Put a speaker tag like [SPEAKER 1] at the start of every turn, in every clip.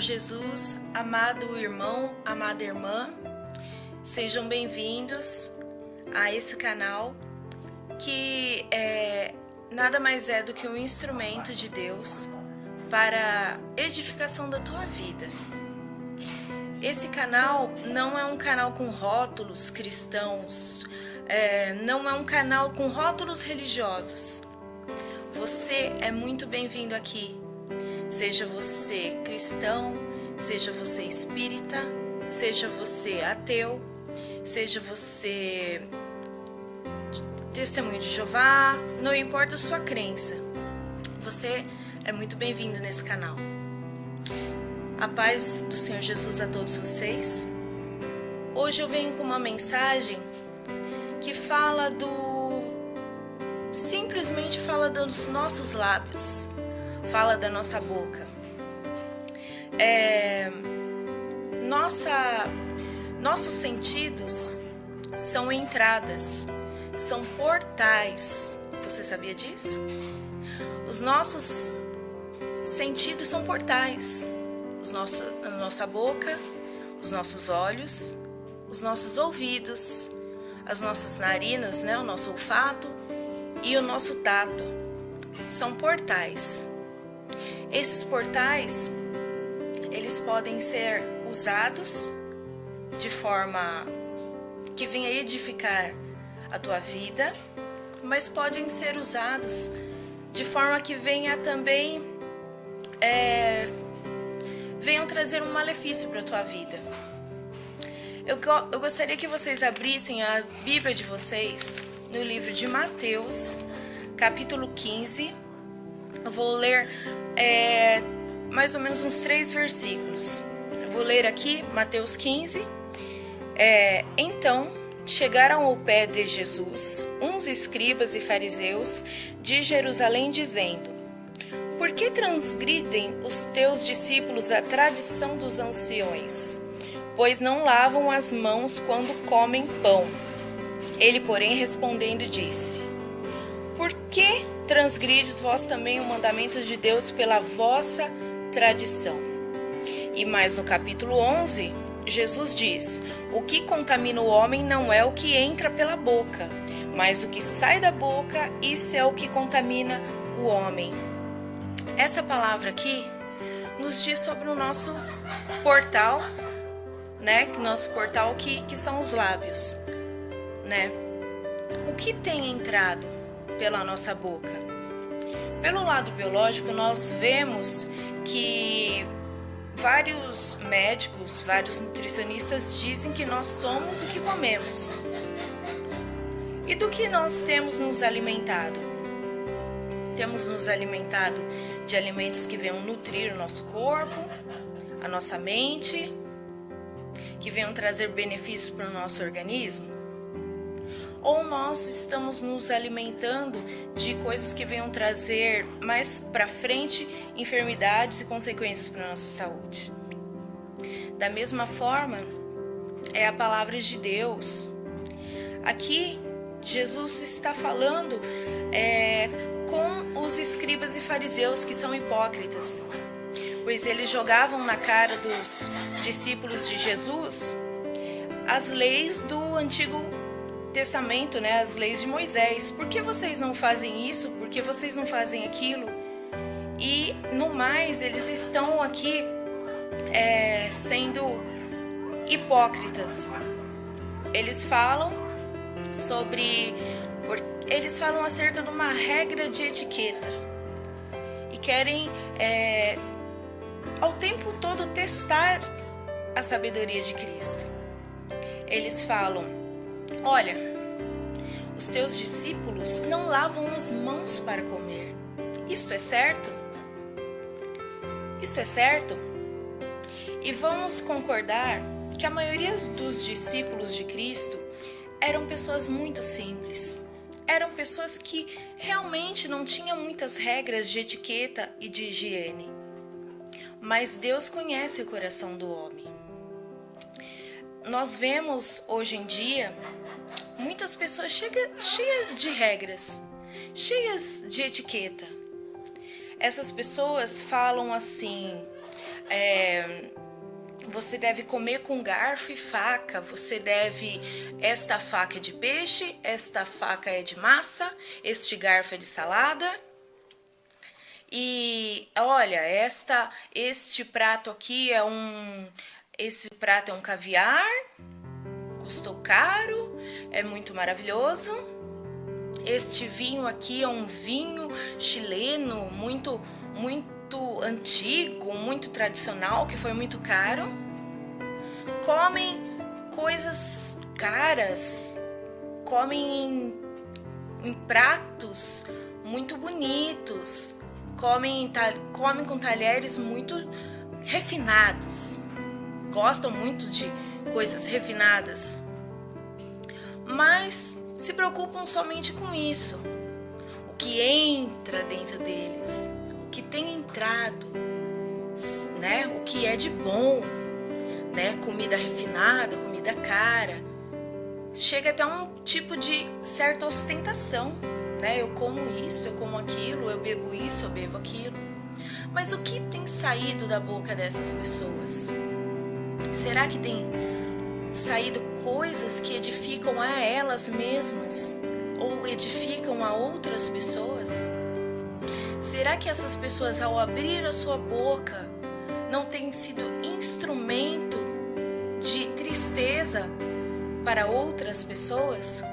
[SPEAKER 1] Jesus, amado irmão, amada irmã, sejam bem-vindos a esse canal que nada mais é do que um instrumento de Deus para a edificação da tua vida. Esse canal não é um canal com rótulos cristãos, não é um canal com rótulos religiosos. Você é muito bem-vindo aqui. Seja você cristão, seja você espírita, seja você ateu, seja você testemunho de Jeová, não importa a sua crença, você é muito bem-vindo nesse canal. A paz do Senhor Jesus a todos vocês. Hoje eu venho com uma mensagem que simplesmente fala dos nossos lábios, fala da nossa boca. Nossos sentidos são entradas, são portais. Você sabia disso? Os nossos sentidos são portais. A nossa boca, os nossos olhos, os nossos ouvidos, as nossas narinas, o nosso olfato e o nosso tato. São portais. Esses portais, eles podem ser usados de forma que venha edificar a tua vida, mas podem ser usados de forma que venha também venham trazer um malefício para a tua vida. Eu gostaria que vocês abrissem a Bíblia de vocês no livro de Mateus, capítulo 15. Eu vou ler mais ou menos uns 3 versículos. Eu vou ler aqui Mateus 15. Então chegaram ao pé de Jesus uns escribas e fariseus de Jerusalém, dizendo: Por que transgridem os teus discípulos a tradição dos anciões? Pois não lavam as mãos quando comem pão. Ele, porém, respondendo, disse: Por que transgrides vós também o mandamento de Deus pela vossa tradição? E mais no capítulo 11, Jesus diz: O que contamina o homem não é o que entra pela boca, mas o que sai da boca, isso é o que contamina o homem. Essa palavra aqui nos diz sobre o nosso portal, nosso portal que são os lábios, O que tem entrado pela nossa boca? Pelo lado biológico, nós vemos que vários médicos, vários nutricionistas dizem que nós somos o que comemos. E do que nós temos nos alimentado? Temos nos alimentado de alimentos que venham nutrir o nosso corpo, a nossa mente, que venham trazer benefícios para o nosso organismo? Ou nós estamos nos alimentando de coisas que venham trazer mais para frente enfermidades e consequências para a nossa saúde? Da mesma forma, é a palavra de Deus. Aqui, Jesus está falando com os escribas e fariseus, que são hipócritas, pois eles jogavam na cara dos discípulos de Jesus as leis do Antigo Testamento, as leis de Moisés. Por que vocês não fazem isso? Por que vocês não fazem aquilo? E no mais, eles estão aqui sendo hipócritas. Eles falam acerca de uma regra de etiqueta e querem ao tempo todo testar a sabedoria de Cristo. Eles falam: Olha, os teus discípulos não lavam as mãos para comer. Isto é certo? Isto é certo? E vamos concordar que a maioria dos discípulos de Cristo eram pessoas muito simples. Eram pessoas que realmente não tinham muitas regras de etiqueta e de higiene. Mas Deus conhece o coração do homem. Nós vemos hoje em dia muitas pessoas cheias de regras, cheias de etiqueta. Essas pessoas falam assim: Você deve comer com garfo e faca. Esta faca é de peixe, esta faca é de massa, este garfo é de salada. E olha, este prato aqui esse prato é um caviar, custou caro, é muito maravilhoso. Este vinho aqui é um vinho chileno, muito antigo, muito tradicional, que foi muito caro. Comem coisas caras, comem em pratos muito bonitos, comem com talheres muito refinados, gostam muito de coisas refinadas, mas se preocupam somente com isso, o que entra dentro deles, o que tem entrado, né? O que é de bom, né? Comida refinada, comida cara, chega até um tipo de certa ostentação, né? Eu como isso, eu como aquilo, eu bebo isso, eu bebo aquilo. Mas o que tem saído da boca dessas pessoas? Será que tem saído coisas que edificam a elas mesmas ou edificam a outras pessoas? Será que essas pessoas, ao abrir a sua boca, não têm sido instrumento de tristeza para outras pessoas?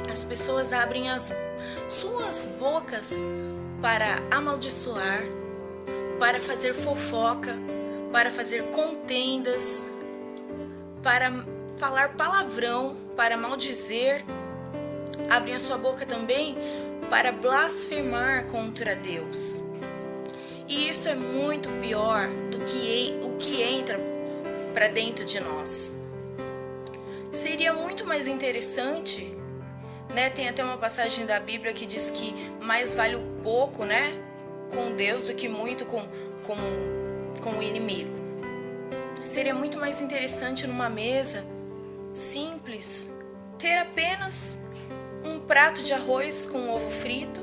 [SPEAKER 1] As pessoas abrem as suas bocas para amaldiçoar, para fazer fofoca, para fazer contendas, para falar palavrão, para maldizer. Abrem a sua boca também para blasfemar contra Deus. E isso é muito pior do que o que entra para dentro de nós. Seria muito mais interessante, né? Tem até uma passagem da Bíblia que diz que mais vale o pouco, né, com Deus do que muito com o inimigo. Seria muito mais interessante numa mesa simples ter apenas um prato de arroz com ovo frito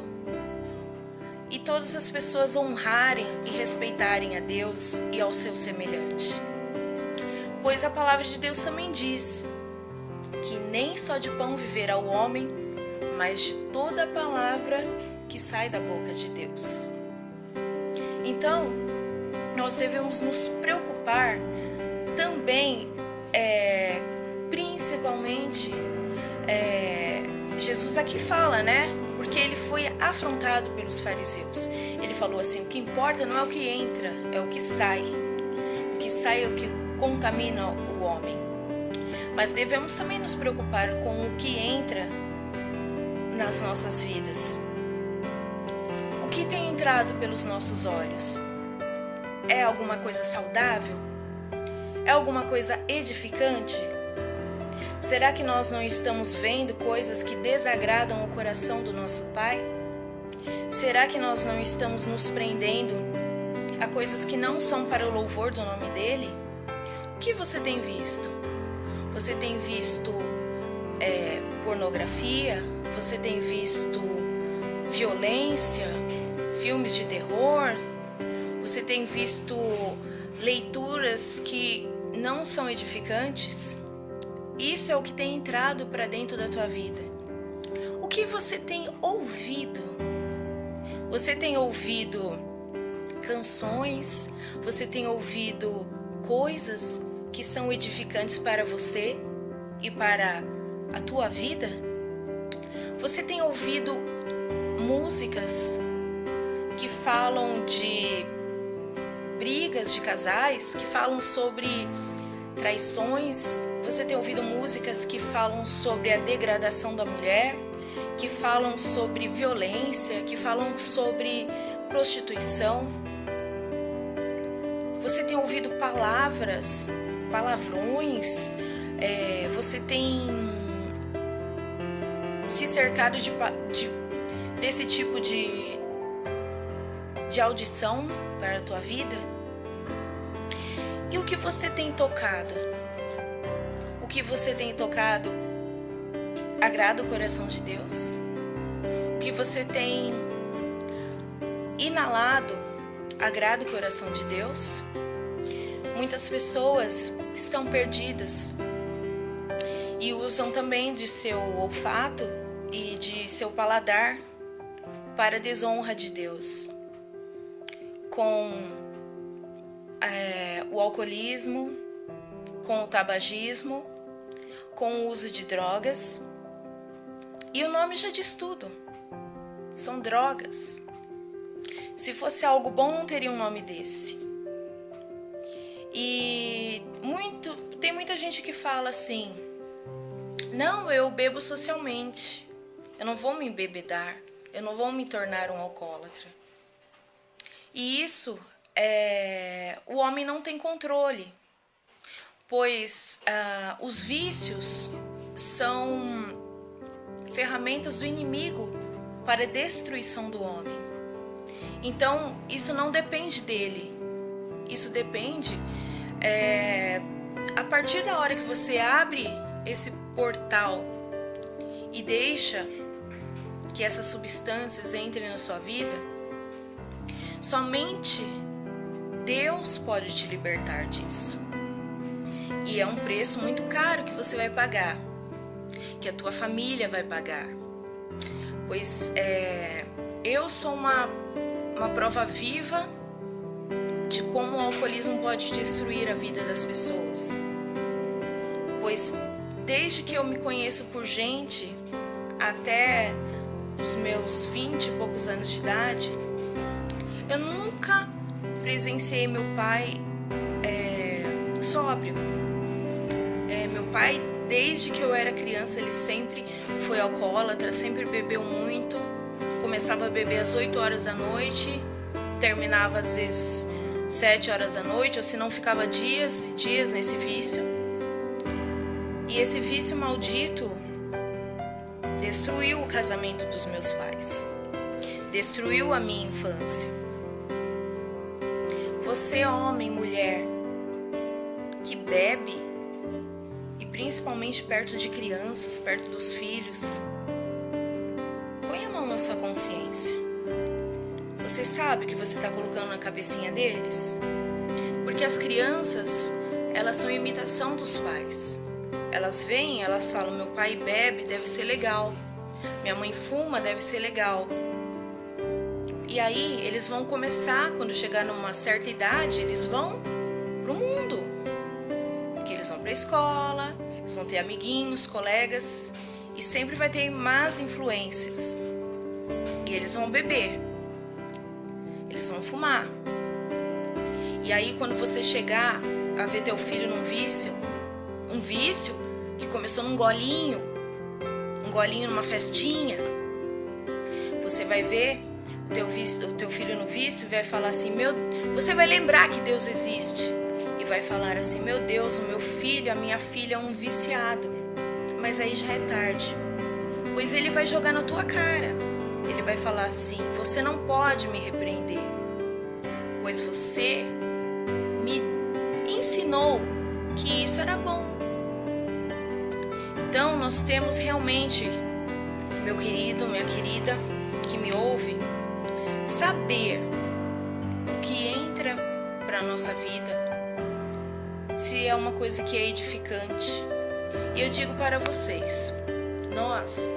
[SPEAKER 1] e todas as pessoas honrarem e respeitarem a Deus e ao seu semelhante. Pois a palavra de Deus também diz que nem só de pão viverá o homem, mas de toda a palavra que sai da boca de Deus. Então, nós devemos nos preocupar também, principalmente, Jesus aqui fala, né? Porque ele foi afrontado pelos fariseus. Ele falou assim: o que importa não é o que entra, é o que sai. O que sai é o que contamina o homem. Mas devemos também nos preocupar com o que entra nas nossas vidas. O que tem entrado pelos nossos olhos? É alguma coisa saudável? É alguma coisa edificante? Será que nós não estamos vendo coisas que desagradam o coração do nosso Pai? Será que nós não estamos nos prendendo a coisas que não são para o louvor do nome dEle? O que você tem visto? Você tem visto pornografia? Você tem visto violência? Filmes de terror? Você tem visto leituras que não são edificantes? Isso é o que tem entrado para dentro da tua vida. O que você tem ouvido? Você tem ouvido canções? Você tem ouvido coisas que são edificantes para você e para a tua vida? Você tem ouvido músicas que falam de brigas de casais, que falam sobre traições? Você tem ouvido músicas que falam sobre a degradação da mulher, que falam sobre violência, que falam sobre prostituição? Você tem ouvido palavrões? Você tem se cercado desse tipo de audição para a tua vida? E o que você tem tocado? O que você tem tocado agrada o coração de Deus? O que você tem inalado agrada o coração de Deus? muitas pessoas estão perdidas e usam também de seu olfato e de seu paladar para a desonra de Deus, com o alcoolismo, com o tabagismo, com o uso de drogas. E o nome já diz tudo. São drogas. Se fosse algo bom, não teria um nome desse. E tem muita gente que fala assim: não, eu bebo socialmente. Eu não vou me embebedar. Eu não vou me tornar um alcoólatra. E isso, o homem não tem controle. Pois os vícios são ferramentas do inimigo para a destruição do homem. Então, isso não depende dele. Isso depende a partir da hora que você abre esse portal e deixa que essas substâncias entrem na sua vida, somente Deus pode te libertar disso. E é um preço muito caro que você vai pagar, que a tua família vai pagar. Pois eu sou uma prova viva de como o alcoolismo pode destruir a vida das pessoas. Pois desde que eu me conheço por gente, até os meus 20 e poucos anos de idade, eu nunca presenciei meu pai sóbrio. Meu pai, desde que eu era criança, ele sempre foi alcoólatra, sempre bebeu muito. Começava a beber às 8 horas da noite, terminava às vezes 7 horas da noite, ou se não ficava dias e dias nesse vício. E esse vício maldito destruiu o casamento dos meus pais, destruiu a minha infância. Você, homem, mulher, que bebe, e principalmente perto de crianças, perto dos filhos, põe a mão na sua consciência. Você sabe o que você está colocando na cabecinha deles? Porque as crianças, elas são imitação dos pais. Elas vêm, elas falam: meu pai bebe, deve ser legal. Minha mãe fuma, deve ser legal. E aí eles vão começar, quando chegar numa certa idade, eles vão pro mundo. Porque eles vão pra escola, eles vão ter amiguinhos, colegas, e sempre vai ter más influências. E eles vão beber. Eles vão fumar. E aí quando você chegar a ver teu filho num vício, um vício que começou num golinho numa festinha, você vai ver o teu filho no vício e vai falar assim: você vai lembrar que Deus existe e vai falar assim: meu Deus, o meu filho, a minha filha é um viciado. Mas aí já é tarde, pois ele vai jogar na tua cara. Ele vai falar assim: você não pode me repreender, pois você me ensinou que isso era bom. Então nós temos realmente, meu querido, minha querida, que me ouve, saber o que entra para a nossa vida, se é uma coisa que é edificante. E eu digo para vocês, nós,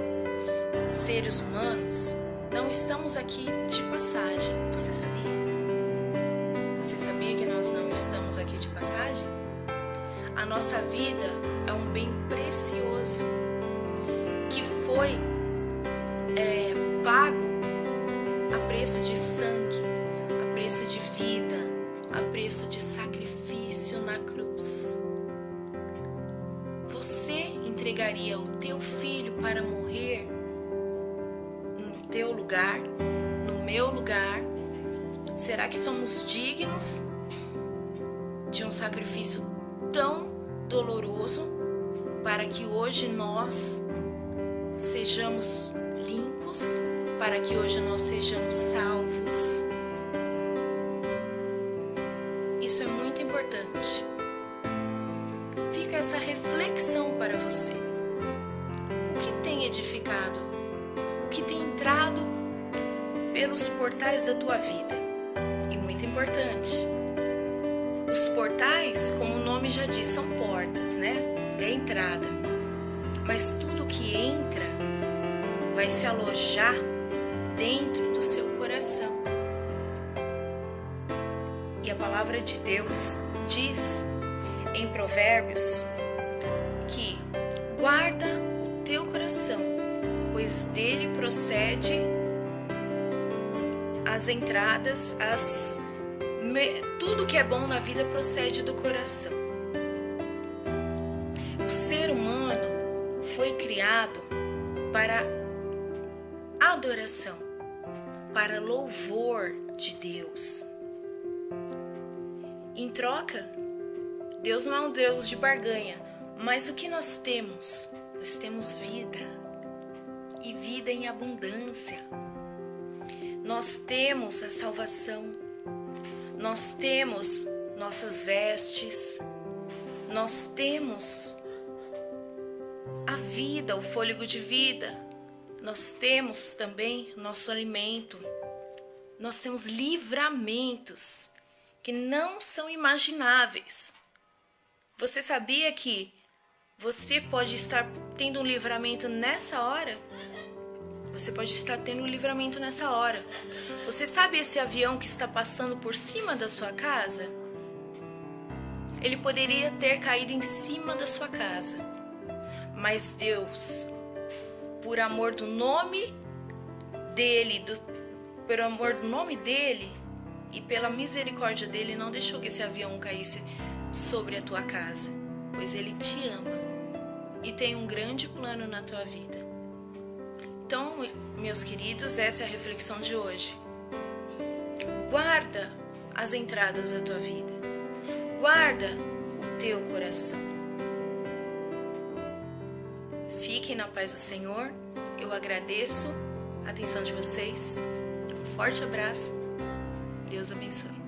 [SPEAKER 1] seres humanos, não estamos aqui de passagem. Você sabia? Você sabia que nós não estamos aqui de passagem? A nossa vida é um bem precioso que foi pago a preço de sangue, a preço de vida, a preço de sacrifício na cruz. Você entregaria o teu filho para morrer no teu lugar, no meu lugar? Será que somos dignos de um sacrifício tão doloroso para que hoje nós sejamos limpos, para que hoje nós sejamos salvos? Isso é muito importante. Fica essa reflexão para você. O que tem edificado? O que tem entrado pelos portais da tua vida? E muito importante, Os portais, como o nome já diz, são portas, né? É a entrada. Mas tudo que entra vai se alojar dentro do seu coração. E a palavra de Deus diz em Provérbios que guarda o teu coração, pois dele procede as entradas, tudo que é bom na vida procede do coração. O ser humano foi criado para adoração, para louvor de Deus. Em troca, Deus não é um Deus de barganha, mas o que nós temos? Nós temos vida, e vida em abundância. Nós temos a salvação, nós temos nossas vestes, nós temos a vida, o fôlego de vida, nós temos também nosso alimento, nós temos livramentos que não são imagináveis. Você sabia que você pode estar tendo um livramento nessa hora? Você pode estar tendo um livramento nessa hora. Você sabe esse avião que está passando por cima da sua casa? Ele poderia ter caído em cima da sua casa. Mas Deus, por amor do nome dele, e pela misericórdia dele, não deixou que esse avião caísse sobre a tua casa, pois ele te ama e tem um grande plano na tua vida. Então, meus queridos, essa é a reflexão de hoje. Guarda as entradas da tua vida, guarda o teu coração. Fiquem na paz do Senhor. Eu agradeço a atenção de vocês. Um forte abraço. Deus abençoe.